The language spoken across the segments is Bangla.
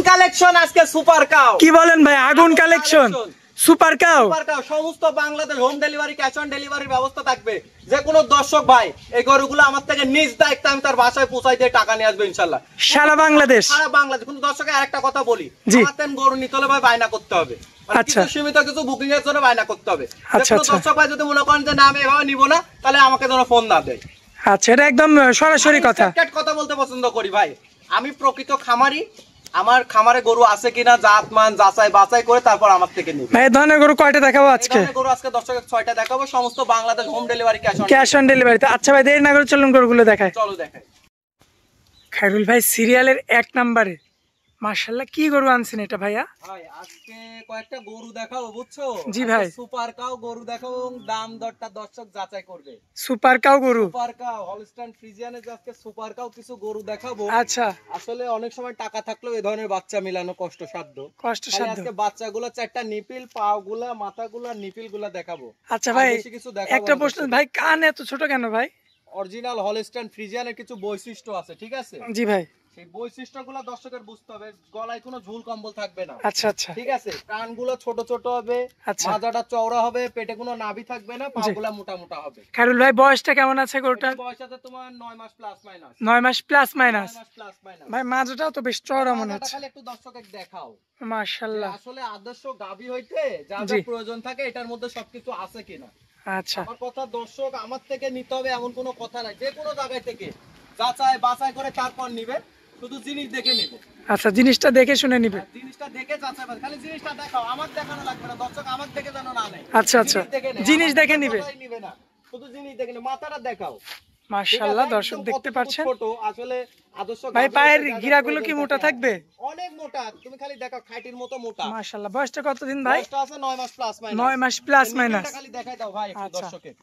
কালেকশন আজকে সুপার কাউ। কি বলেন ভাই? আগুন কালেকশন সুপার কাউ। সমস্ত Bangladesh home delivery, cash on ডেলিভারির ব্যবস্থা থাকবে। যে কোনো দর্শক ভাই এই গরুগুলো আমার থেকে নিজ দায়িত্বে আমি তার বাসায় পৌঁছাই দিয়ে টাকা নিয়ে আসবে ইনশাআল্লাহ। সারা বাংলাদেশ। সারা বাংলাদেশ। কিন্তু দর্শকের আরেকটা কথা বলি, আমাদের গরু নিতে হলে ভাই বায়না করতে হবে। আচ্ছা, সীমিত কিছু বুকিং এর জন্য বায়না করতে হবে। আচ্ছা আচ্ছা। দর্শক ভাই যদি মনে করেন যে না আমি এভাবে নিব না, তাহলে আমাকে যেন ফোন না দেয়। আচ্ছা, এটা একদম সরাসরি কথা। কথা বলতে পছন্দ করি ভাই। আমি প্রকৃত খামারি, আমার খামারে গরু আছে কিনা জাত মান যাচাই বাছাই করে তারপর আমার থেকে নিব। ভাই এই ধরনের গরু কয়টা দেখাবো আজকে? এই গরু আজকে দর্শকের 6টা দেখাবো, সমস্ত Bangladesh home delivery, cash on ডেলিভারিতে। আচ্ছা ভাই দেরি না করে চলুন গরুগুলো দেখাই। চলো দেখাই। খায়রুল ভাই সিরিয়ালের 1 নম্বরে মাশাআল্লাহ কি গরু আনছেন এটা ভাইয়া? ভাই আজকে কয়েকটা গরু দেখাবো বুঝছো? জি ভাই। সুপার কাউ গরু দেখাবো, দাম দরটা দর্শক যাচাই করবে। সুপার কাউ গরু, সুপার কাউ হলস্টাইন ফ্রিজিয়ানের আজকে সুপার কাউ কিছু গরু দেখাবো। আচ্ছা। আসলে অনেক সময় টাকা থাকলেও এই ধরনের বাচ্চা মিলানো কষ্টসাধ্য। আজকে বাচ্চাগুলো 4টা নিপিল, পাগুলা, মাথাগুলা, নিপিলগুলা দেখাবো। আচ্ছা ভাই একটা প্রশ্ন ভাই, কান এত ছোট কেন ভাই? অরিজিনাল হলস্টাইন ফ্রিজিয়ানের কিছু বৈশিষ্ট্য আছে, ঠিক আছে? জি ভাই। সেই বৈশিষ্ট্যগুলো দর্শকের বুঝতে হবে। গলায় কোনো ঝুল কম্বল থাকবে না। আচ্ছা আচ্ছা, ঠিক আছে। কানগুলো ছোট ছোট হবে, আচ্ছা। মাথাটা চওড়া হবে, পেটে কোনো নাভি থাকবে না, পাগুলা মোটা মোটা হবে। খায়রুল ভাই বয়সটা কেমন আছে গরুটার? বয়স আছে তোমার 9 মাস প্লাস মাইনাস। 9 মাস প্লাস মাইনাস। 9 মাস প্লাস মাইনাস। ভাই মাঝটাও তো বেশ চওড়া মনে হচ্ছে। খালি একটু দর্শকের দেখাও। মাশাআল্লাহ। আসলে আদর্শ গাভী হইতে যা যা প্রয়োজন থাকে এটার মধ্যে সবকিছু আছে কিনা। আচ্ছা। আমার কথা দর্শক আমার থেকে নিতে হবে এমন কোনো কথা নাই। যে কোনো জায়গা থেকে যাচাই বাছাই করে তারপর নিবে। শুধু জিনিস দেখে নিব। আচ্ছা, জিনিসটা দেখে শুনে নিবে। জিনিসটা দেখে যাচাই বাছাই, খালি জিনিসটা দেখাও, আমাকে দেখানো লাগবে না। দর্শক আমাকে দেখে জানো না নেই। আচ্ছা আচ্ছা, জিনিস দেখে নিবে। না, শুধু জিনিস দেখে নিবে, মাথাটা দেখাও। মাশাআল্লাহ দর্শক দেখতে পাচ্ছেন। ছোট আসলে আদর্শ ভাই পায়ের গিরাগুলো কি মোটা থাকবে? অনেক মোটা, তুমি খালি দেখাও খাইটির মতো মোটা। মাশাআল্লাহ। বয়সটা কতদিন ভাই? বয়সটা আছে 9 মাস প্লাস মাইনাস। 9 মাস প্লাস মাইনাস। খালি দেখাই দাও ভাই একটু দর্শককে।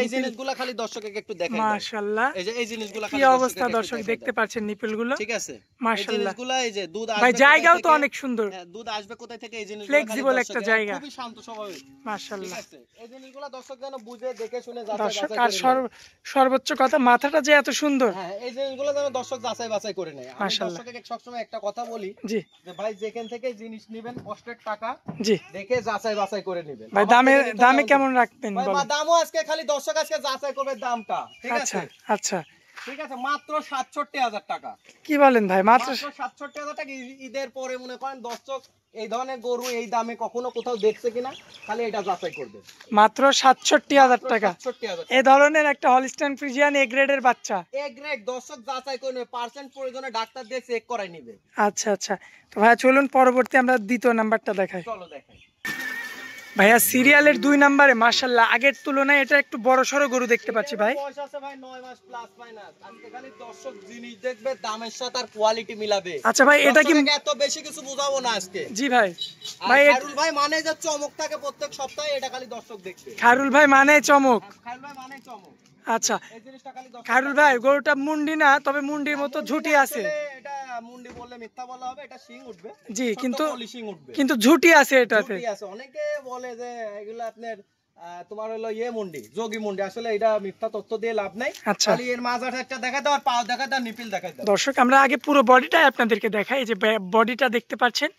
এই জিনিসগুলো খালি দর্শককে একটু দেখাই দাও। মাশাআল্লাহ। এই জিনিসগুলো কি অবস্থা দর্শক দেখতে পাচ্ছেন নিপলগুলো। ঠিক আছে। মাশাআল্লাহ। এই জিনিসগুলো এই যে দুধ আসবে, ভাই জায়গাও তো অনেক সুন্দর। হ্যাঁ, দুধ আসবে কোথা থেকে এই জিনিসগুলো ফ্লেক্সিবল একটা জায়গা। খুবই শান্ত স্বভাবের। মাশাআল্লাহ। ঠিক আছে। এই জিনিসগুলো দর্শক যেন বুঝে দেখে শুনে যাচাই দর্শক বাছাই আর করে। সর্বোচ্চ কথা মাথাটা যে এত সুন্দর। হ্যাঁ, এই জিনিসগুলো যেন দর্শক যাচাই বাছাই করে নেয়। আমি দর্শককে সবসময় একটা কথা বলি, জি, যে ভাই যেখান থেকে জিনিস নেবেন কষ্টের টাকা, জি, দেখে যাচাই বাছাই করে নেবেন। ভাই দামে কেমন রাখবেন বলেন? ভাই দামও আজকে খালি দর্শক আজকে যাচাই করবে দামটা। ঠিক আছে। আচ্ছা আচ্ছা, ঠিক আছে। মাত্র ৬৭,০০০ টাকা। কি বলেন ভাই? মাত্র ৬৭,০০০ টাকা। ঈদের পরে মনে করেন দর্শক এই ধরনের গরু এই দামে কখনো কোথাও দেখছে কিনা, খালি এটা যাচাই করবে। মাত্র ৬৭,০০০ টাকা। ৬৭,০০০। এই ধরনের একটা হলস্টাইন ফ্রিজিয়ান এ গ্রেডের বাচ্চা। এ গ্রেড দর্শক যাচাই করে নেবে, পার্সেন্ট প্রয়োজনে ডাক্তার দিয়ে চেক করাই নেবে। আচ্ছা আচ্ছা, তো ভাই চলুন পরবর্তী আমরা দ্বিতীয় নাম্বারটা দেখাই। চলো দেখাই। ভাইয়া সিরিয়ালের 2 নম্বরে মাশাআল্লাহ আগের তুলনায় এটা একটু বড় সড়ো গরু দেখতে পাচ্ছি ভাই। বয়স আছে ভাই 9 মাস প্লাস মাইনাস। আজকে খালি দর্শক জিনিস দেখবে, দামের সাথে আর কোয়ালিটি মিলাবে। আচ্ছা ভাই এটা কি এত বেশি কিছু বুঝাবো না আজকে। জি ভাই। ভাই খায়রুল ভাই মানে যে চমক থাকে প্রত্যেক সপ্তাহে, এটা খালি দর্শক দেখবে। খায়রুল ভাই মানে চমক। খায়রুল ভাই মানে চমক। আচ্ছা এই জিনিসটা খালি দর্শক। খায়রুল ভাই গরুটা মুন্ডি না, তবে মুন্ডির মতো ঝুটি আছে। এটা মুন্ডি বললে মিথ্যা বলা হবে, এটা শিং উঠবে। জি, উঠবে। কিন্তু ঝুটি আছে এটাতে। ঝুটি আছে। অনেকে বলে যে এগুলো আপনার তোমার হলো মুন্ডি, যোগী মুন্ডি। আসলে এটা মিথ্যা তথ্য দিয়ে লাভ নাই। খালি এর মাজাটা একটা দেখাই দাও, আর পা দেখাই দাও, নিপিল দেখাই দাও। দর্শক আমরা আগে পুরো বডিটাই আপনাদেরকে দেখাই। এই যে বডিটা দেখতে পাচ্ছেন,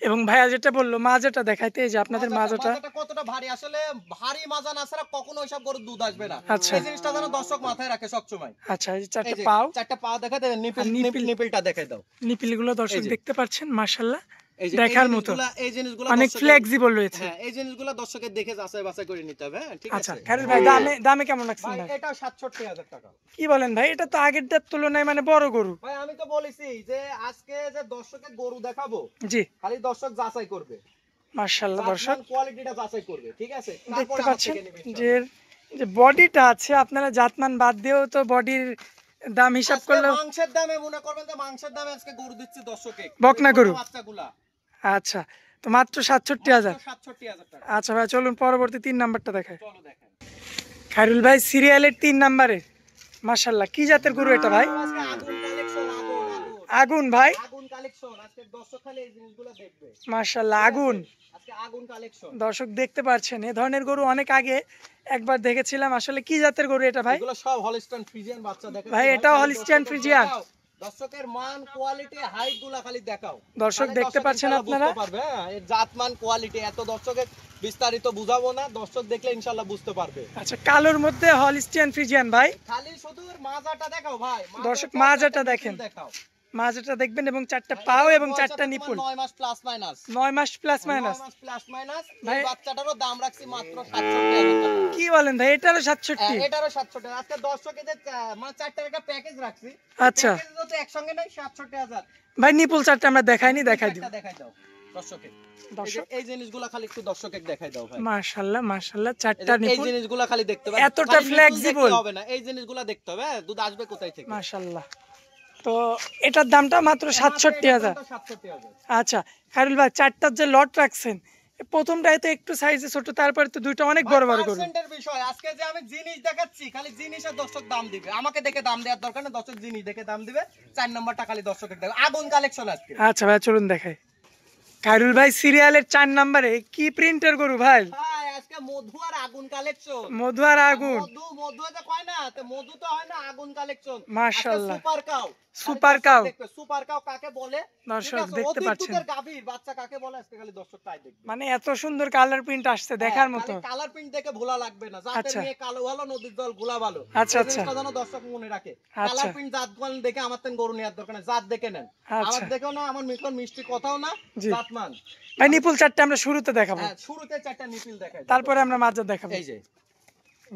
এবং ভাইয়া যেটা বললো মাজাটা দেখাইতে, এই যে আপনাদের মাজাটা কতটা ভারী। আসলে ভারী মাজা না ছাড়া কখনো ওইসব গরুর দুধ আসবে না। আচ্ছা, এই জিনিসটা যেন দর্শক মাথায় রাখে সব সময়। আচ্ছা, এই যে চারটা পা দেখাই দাও, নিপিলটা দেখাই দাও। নিপিলগুলো দর্শক দেখতে পাচ্ছেন মাশাআল্লাহ দেখার মতো। এই জিনিসগুলো অনেক ফ্লেক্সিবল রয়েছে। হ্যাঁ, এই জিনিসগুলো দর্শকের দেখে যাচাই বাছাই করে নিতে হবে। ঠিক আছে। আচ্ছা খায়রুল ভাই দামে কেমন লাগছে ভাই? এটা ৬৭,০০০ টাকা। কি বলেন ভাই? এটা তো আগেরটার তুলনায় মানে বড় গরু। ভাই আমি তো বলেছি যে আজকে যে দর্শকের গরু দেখাবো, জি, খালি দর্শক যাচাই করবে। মাশাআল্লাহ দর্শক কোয়ালিটিটা যাচাই করবে। ঠিক আছে। দেখতে পাচ্ছেন যে বডিটা আছে, আপনারা জাতমান বাদ দিয়েও তো বডির দাম হিসাব করলে মাংসের দামে মনে করবেন যে মাংসের দামে আজকে গরু দিচ্ছি দর্শকে, বকনা গরু বাচ্চাগুলা। আচ্ছা, তো মাত্র ৬৭,০০০। ৬৭,০০০ টাকা। আচ্ছা ভাই চলুন পরবর্তী ৩ নাম্বারটা দেখাই। চলো দেখাই। খায়রুল ভাই সিরিয়ালের ৩ নাম্বারে মাশাআল্লাহ কি জাতের গরু এটা ভাই? আজকে আগুন কালেকশন, আগুন ভাই। আগুন কালেকশন। আজকে দর্শক খালি এই জিনিসগুলো দেখবে। মাশাআল্লাহ আগুন। আজকে আগুন কালেকশন। দর্শক দেখতে পাচ্ছেন এই ধরনের গরু অনেক আগে একবার দেখেছিলাম। আসলে কি জাতের গরু এটা ভাই? এগুলো সব হলস্টাইন ফ্রিজিয়ান বাচ্চা দেখেন ভাই। এটাও হলস্টাইন ফ্রিজিয়ান। দর্শকের মান কোয়ালিটি হাইট গুলা খালি দেখাও, দর্শক দেখতে পাচ্ছেন আপনারা, এর জাত মান কোয়ালিটি এত দর্শকের বিস্তারিত বুঝাবো না, দর্শক দেখলে ইনশাআল্লাহ বুঝতে পারবে। আচ্ছা, কালোর মধ্যে হলিস্টিয়ান ফ্রিজিয়ান ভাই, খালি শুধু মাজাটা দেখাও ভাই, দর্শক মাজাটা দেখেন, মাজাটা দেখবেন এবং চারটা পাও এবং চারটা নিপুল, 9 মাস প্লাস মাইনাস, 9 মাস প্লাস মাইনাস। ভাই বাচ্চাটারও দাম রাখছি মাত্র 67000 টাকা। কি বলেন ভাই, এটারও 67? এটারও 67000। আজকে দর্শকদের মানে চারটার একটা প্যাকেজ রাখছি। আচ্ছা, প্যাকেজ তো একসঙ্গে নাই 67000। ভাই নিপুল চারটা আমরা দেখাইনি, দেখাই দিই দেখাই দাও দর্শকের। দর্শক এই জিনিসগুলো খালি একটু দর্শকের দেখাই দাও ভাই। মাশাআল্লাহ মাশাআল্লাহ, চারটা এই নিপুল, জিনিসগুলো খালি দেখতে হবে, এতটা ফ্লেক্সিবল হবে না, এই জিনিসগুলো দেখতে হবে, দুধ আসবে কোথায় থেকে। মাশাআল্লাহ। তো এটার দামটা মাত্র 67000। 67000। আচ্ছা খায়রুল ভাই, চারটার যে লট রাখছেন, প্রথমটাই তো একটু সাইজে ছোট, তারপরে তো দুইটা অনেক বড় বড় গরু। পার্সেন্টের বিষয়, আজকে যে আমি জিনিস দেখাচ্ছি খালি জিনিসের দর্শক দাম দিবে, আমাকে দেখে দাম দেওয়ার দরকার না, দর্শক জিনিস দেখে দাম দিবে। 4 নাম্বারটা খালি দর্শকের দেখো, আগুন কালেকশন আজকে। আচ্ছা ভাই চলুন দেখাই। খায়রুল ভাই সিরিয়ালের 4 নম্বরে কি প্রিন্টের গরু ভাই? ভাই আজকে মধু আর আগুন কালেকশন। মধু আর আগুন, মধু তো কয় না, তো মধু তো হয় না, আগুন কালেকশন। মাশাআল্লাহ। Super cow, super cow, super cow কাকে বলে দর্শক দেখতে পাচ্ছেন, গাভীর বাচ্চা কাকে বলে আজকে খালি দর্শক তাই দেখবে। মানে এত সুন্দর কালার প্রিন্ট আসছে দেখার মতো। কালার প্রিন্ট দেখে ভোলা লাগবে না, যাতে মেয়ে কালো ভালো নদীর জল গোলা ভালো। আচ্ছা আচ্ছা, যেন দর্শক মনে রাখে, কালার প্রিন্ট জাত কোন দেখে আমার তেন গরু নেওয়ার দরকার না, জাত দেখে নেন। আমার দেখেও না, আমার মিকন মিষ্টি কথাও না, জাতমান। ভাই নিপুল চারটা আমরা শুরুতে দেখাবো, হ্যাঁ শুরুতে চারটা নিপুল দেখাই, তারপরে আমরা মাঝে দেখাবো। এই যে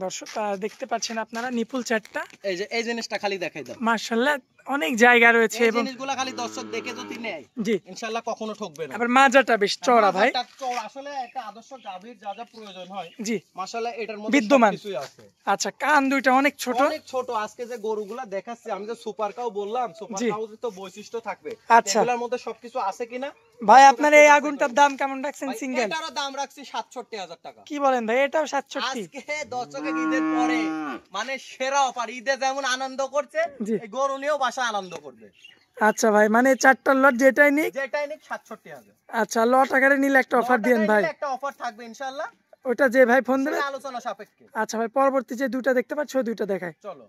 দর্শক দেখতে পাচ্ছেন আপনারা নিপুল চারটা, এই যে এই জিনিসটা খালি দেখাই দাও। মাশাআল্লাহ অনেক জায়গা রয়েছে এই এবং জিনিসগুলো খালি দর্শক দেখে যদি নেয়, জি ইনশাআল্লাহ কখনো ঠকবে না। আবার মাজাটা বেশ চওড়া ভাই, আসলে একটা আদর্শ গাভীর যা যা প্রয়োজন হয়, জি মাশাআল্লাহ এটার মধ্যে বিদ্যমান কিছুই আছে। আচ্ছা, কান দুইটা অনেক ছোট, অনেক ছোট। আজকে যে গরুগুলা দেখাচ্ছি, আমি যে সুপার কাউ বললাম, সুপার কাউ তো বৈশিষ্ট্য থাকবে, আচ্ছা এগুলোর মধ্যে সবকিছু আছে কিনা। ভাই আপনার এই আগুনটার দাম কেমন রাখছেন সিঙ্গেল? এটারও দাম রাখছি 67000 টাকা। কি বলেন ভাই, এটাও 67? আজকে দর্শকের ঈদের পরে মানে সেরা অফার, ঈদে যেমন আনন্দ করছে এই গরু নিয়েও বাসা আনন্দ করবে। আচ্ছা ভাই, মানে চারটার লট যেটাই নিক 67000। আচ্ছা, লট আকারে নিলে একটা অফার দিবেন ভাই? একটা অফার থাকবে ইনশাআল্লাহ, ওটা যে ভাই ফোন দেবে আলোচনা সাপেক্ষে। আচ্ছা ভাই, পরবর্তী যে দুইটা দেখতে পাচ্ছ ওই দুইটা দেখায়। চলো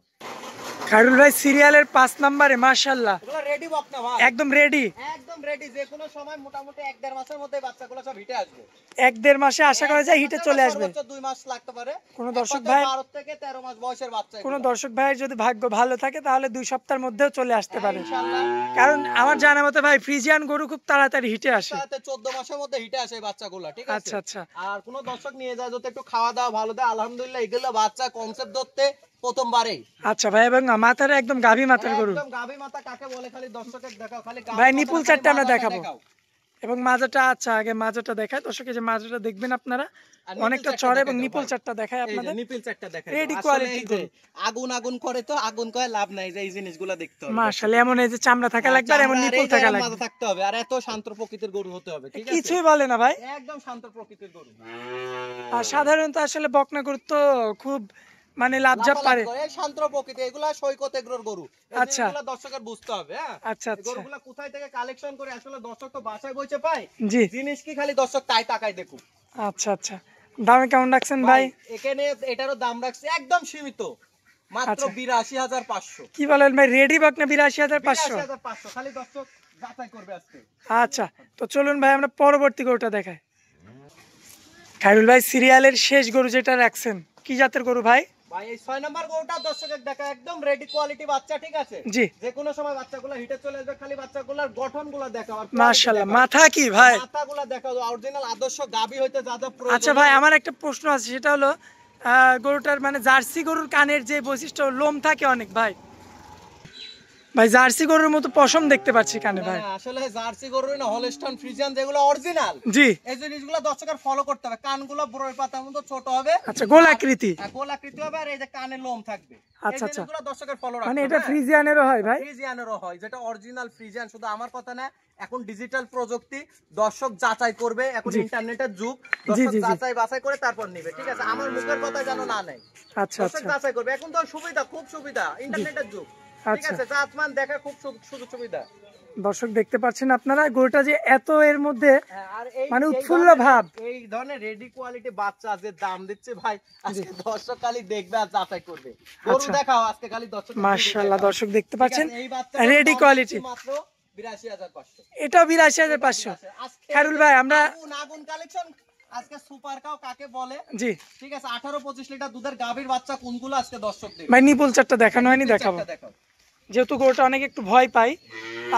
খায়রুল ভাই সিরিয়ালের 5 নম্বরে মাশাআল্লাহ এগুলো রেডি বক না ভাই, একদম রেডি, একদম রেডি। যে কোনো সময় মোটামুটি 1-1.5 মাসের মধ্যে বাচ্চাগুলো সব হিটে আসবে। 1-1.5 মাসে আশা করা যায় হিটে চলে আসবে। সর্বোচ্চ 2 মাস লাগতে পারে। কোন দর্শক ভাই 12 থেকে 13 মাস বয়সের বাচ্চা, কোন দর্শক ভাইয়ের যদি ভাগ্য ভালো থাকে তাহলে 2 সপ্তাহের মধ্যেও চলে আসতে পারে ইনশাআল্লাহ। কারণ আমার জানা মতে ভাই ফ্রিজিয়ান গরু খুব তাড়াতাড়ি হিটে আসে, তাতে 14 মাসের মধ্যে হিটে আসে বাচ্চাগুলো, ঠিক আছে। আচ্ছা আচ্ছা, আর কোন দর্শক নিয়ে যায় যদি একটু খাওয়া দাওয়া ভালো দেয়, আলহামদুলিল্লাহ এগুলো বাচ্চা কনসেপ্ট ধরতে প্রথমবারেই। আচ্ছা ভাই, এবং মাথার একদম গাভী মাথার গরু, একদম গাভী মাথা কাকে বলে খালি দর্শকের দেখাও, খালি ভাই নিপুল চারটা আমরা দেখাবো এবং মাজাটা। আচ্ছা আগে মাজাটা দেখায় দর্শক, এই যে মাজাটা দেখবেন আপনারা অনেকটা চড়ে এবং নিপুল চারটা দেখায় আপনাদের, নিপুল চারটা দেখায় রেডি কোয়ালিটি গরু। আগুন আগুন করে তো আগুন কয় লাভ নাই, যে এই জিনিসগুলো দেখতে হবে মাশাআল্লাহ, এমন এই যে চামড়া থাকা লাগবে আর এমন নিপুল থাকা লাগবে, মাথা থাকতে হবে, আর এত শান্ত প্রকৃতির গরু হতে হবে, ঠিক আছে। কিছুই বলে না ভাই, একদম শান্ত প্রকৃতির গরু। আর সাধারণত আসলে বকনা গরু তো খুব মানে লাভজাপ পারে, শান্ত প্রকৃতি, এগুলা সৈকত এগুলোর গরু। আচ্ছা এগুলা দর্শকের বুঝতে হবে। হ্যাঁ আচ্ছা আচ্ছা, গরুগুলা কোথায় থেকে কালেকশন করে আসলে দর্শক তো বাসায় বইছে পায়, জি জিনিস কি খালি দর্শক তাই তাকায় দেখুক। আচ্ছা আচ্ছা, দামে কেমন রাখছেন ভাই? এখানে এটারও দাম রাখছে একদম সীমিত, মাত্র 82500। কি বলেন ভাই, রেডি বকনা 82500? 82500 খালি দর্শক যাচাই করবে আজকে। আচ্ছা তো চলুন ভাই আমরা পরবর্তী গরুটা দেখাই। খায়রুল ভাই সিরিয়ালের শেষ গরু যেটা রাখছেন কি জাতের গরু ভাই? ভাই এই 6 নাম্বার গরুটা দর্শকের দেখা একদম রেডি কোয়ালিটি বাচ্চা, ঠিক আছে। জি যে কোনো সময় বাচ্চাগুলো হিটে চলে আসবে, খালি বাচ্চাগুলোর গঠনগুলো দেখাও আর মাশাআল্লাহ। মাথা কি ভাই? মাথাগুলো দেখাও, অরিজিনাল আদর্শ গাবি হইতে যা যা প্রয়োজন। আচ্ছা ভাই, আমার একটা প্রশ্ন আছে, সেটা হলো গরুটার মানে জার্সি গরুর কানের যে বৈশিষ্ট্য, লোম থাকে অনেক ভাই, ভাই জার্সি গরুর মতো পশম দেখতে পাচ্ছি কানে ভাই। আসলে জার্সি গরু না, হলস্টাইন ফ্রিজিয়ান যেগুলো অরিজিনাল, জি এই জিনিসগুলো দর্শকের ফলো করতে হবে। কানগুলো বড়ই পাতার মতো ছোট হবে, আচ্ছা গোলাকৃতি, গোলাকৃতি হবে, আর এই যে কানে লোম থাকবে। আচ্ছা আচ্ছা, এগুলো দর্শকের ফলো রাখতে মানে হবে। এটা ফ্রিজিয়ানেরও হয় ভাই? ফ্রিজিয়ানেরও হয়, যেটা অরিজিনাল ফ্রিজিয়ান। শুধু আমার কথা না, এখন ডিজিটাল প্রযুক্তি, দর্শক যাচাই করবে, এখন ইন্টারনেটের যুগ, দর্শক যাচাই বাছাই করে তারপর নেবে, ঠিক আছে। আমার মুখের কথা যেন না নেয়, আচ্ছা দর্শক আচ্ছা, যাচাই করবে। এখন তো সুবিধা, খুব সুবিধা, ইন্টারনেটের যুগ, ঠিক আছে। জাতমান দেখা খুব সুযোগ সুবিধা। দর্শক দেখতে পাচ্ছেন আপনারা গরুটা যে এত এর মধ্যে আর মানে উৎফুল্ল ভাব। এই ধরনের রেডি কোয়ালিটি বাচ্চা যে দাম দিচ্ছে ভাই, আজকে দর্শক খালি দেখবে আর যাচাই করবে। গরু দেখাও আজকে খালি দর্শক। মাশাআল্লাহ দর্শক দেখতে পাচ্ছেন এই বাচ্চা রেডি কোয়ালিটি মাত্র ৮২৫০০। এটা ৮২৫০০। খায়রুল ভাই আমরা আগুন কালেকশন আজকে সুপার কাউ কাকে বলে, জি ঠিক আছে, 18-25 লিটার দুধের গাভীর বাচ্চা কোনগুলো আজকে দর্শক দেখবে। ভাই নিপুল চারটা দেখানো হয়নি, দেখাবো যেহেতু গরুটা অনেক একটু ভয় পাই।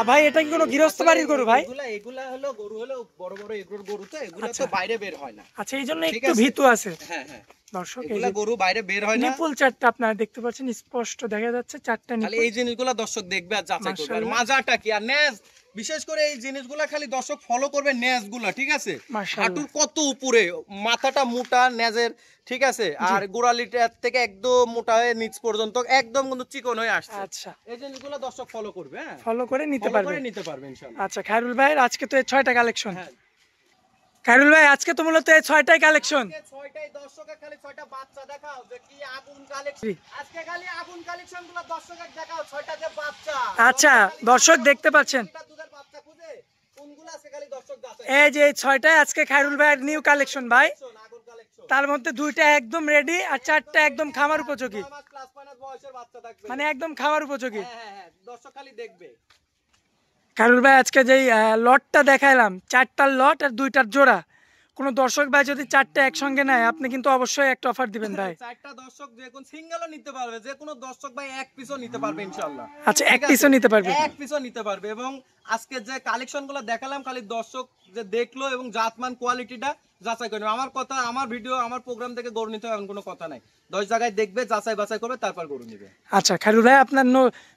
ভাই এটা কি কোনো গৃহস্থ বাড়ির গরু ভাই? এগুলা হলো গরু, হলো বড় বড় এগুলোর গরু, তো এগুলো তো বাইরে বের হয় না। আচ্ছা এই জন্য একটু ভীতু আছে। হ্যাঁ হ্যাঁ দর্শক এগুলা গরু বাইরে বের হয় না। নিপুল চারটা আপনারা দেখতে পাচ্ছেন স্পষ্ট দেখা যাচ্ছে, চারটা খালি নিপুল। এই জিনিসগুলো দর্শক দেখবে আর যাচাই করবে। আর মাজাটা কি আর নেজ, বিশেষ করে এই জিনিসগুলো খালি দর্শক ফলো করবে নেজগুলা, ঠিক আছে। হাঁটুর কত উপরে, মাথাটা মোটা নেজের, ঠিক আছে, আর গোড়ালিটার থেকে একদম মোটা হয়ে নিচ পর্যন্ত একদম কিন্তু চিকন হয়ে আসছে। আচ্ছা এই জিনিসগুলো দর্শক ফলো করবে, হ্যাঁ ফলো করে নিতে পারবে, ইনশাআল্লাহ। আচ্ছা খায়রুল ভাই আজকে তো এই 6টা কালেকশন। খায়রুল ভাই আজকে তো মূলত এই 6টাই কালেকশন। ছয়টাই দর্শকের খালি 6টা বাচ্চা দেখাও যে কি আগুন কালেকশন। আজকে খালি আগুন কালেকশনগুলো দর্শকের দেখাও, 6টা যে বাচ্চা। আচ্ছা দর্শক দেখতে পাচ্ছেন দুধের বাচ্চা খুঁজে কোনগুলো আছে খালি দর্শক যাচাই। এই যে এই 6টাই আজকে খায়রুল ভাইয়ের নিউ কালেকশন ভাই। আগুন কালেকশন, তার মধ্যে 2টা একদম রেডি আর 4টা একদম খামার উপযোগী, 9 মাস প্লাস মাইনাস বয়সের বাচ্চা থাকবে, মানে একদম খামার উপযোগী। হ্যাঁ হ্যাঁ দর্শক খালি দেখবে। খায়রুল ভাই আজকে যেই লটটা দেখাইলাম, 4টার লট আর 2টার জোড়া, কোনো দর্শক ভাই যদি 4টা একসঙ্গে নেয় আপনি কিন্তু অবশ্যই একটা অফার দিবেন ভাই। 4টা দর্শক যে কোন সিঙ্গেলও নিতে পারবে, যে কোনো দর্শক ভাই এক পিসও নিতে পারবে ইনশাআল্লাহ। আচ্ছা এক পিসও নিতে পারবে, এক পিসও নিতে পারবে। এবং আজকে যে কালেকশনগুলো দেখালাম খালি দর্শক যে দেখলো এবং জাতমান কোয়ালিটিটা যাচাই করে। আমার কথা, আমার ভিডিও, আমার প্রোগ্রাম থেকে গরু নিতে হবে এমন কোনো কথা নাই। 10 জায়গায় দেখবে, যাচাই বাছাই করবে, তারপর গরু নেবে। আচ্ছা খায়রুল ভাই আপনার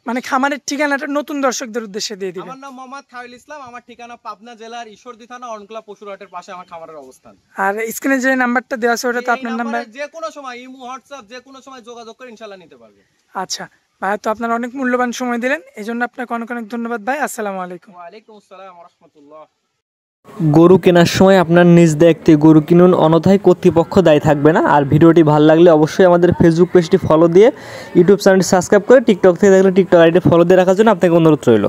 মানে খামারের ঠিকানাটা নতুন দর্শকদের উদ্দেশ্যে দিয়ে দিবেন। আমার নাম মোহাম্মদ খায়রুল ইসলাম, আমার ঠিকানা পাবনা জেলার ঈশ্বরদী থানা অরণকুলা পশুরহাটের পাশে আমার খামারের অবস্থান। আর স্ক্রিনে যে নাম্বারটা দেওয়া আছে ওটা তো আপনার নাম্বার, যে কোনো সময় ইমো হোয়াটসঅ্যাপ যে কোনো সময় যোগাযোগ করে ইনশাআল্লাহ নিতে পারবে। আচ্ছা ভাই তো আপনার অনেক মূল্যবান সময় দিলেন, এই জন্য আপনাকে অনেক অনেক ধন্যবাদ ভাই। আসসালামু আলাইকুম। ওয়া আলাইকুম আসসালাম ওয়া রাহমাতুল্লাহ। গরু কেনার সময় আপনার নিজ দায়িত্বে গরু কিনুন, অন্যথায় কর্তৃপক্ষ দায়ী থাকবে না। আর ভিডিওটি ভালো লাগলে অবশ্যই আমাদের ফেসবুক পেজটি ফলো দিয়ে ইউটিউব চ্যানেলটি সাবস্ক্রাইব করে টিকটক থেকে দেখলে টিকটক আইডি ফলো দিয়ে রাখার জন্য আপনাকে অনুরোধ রইল।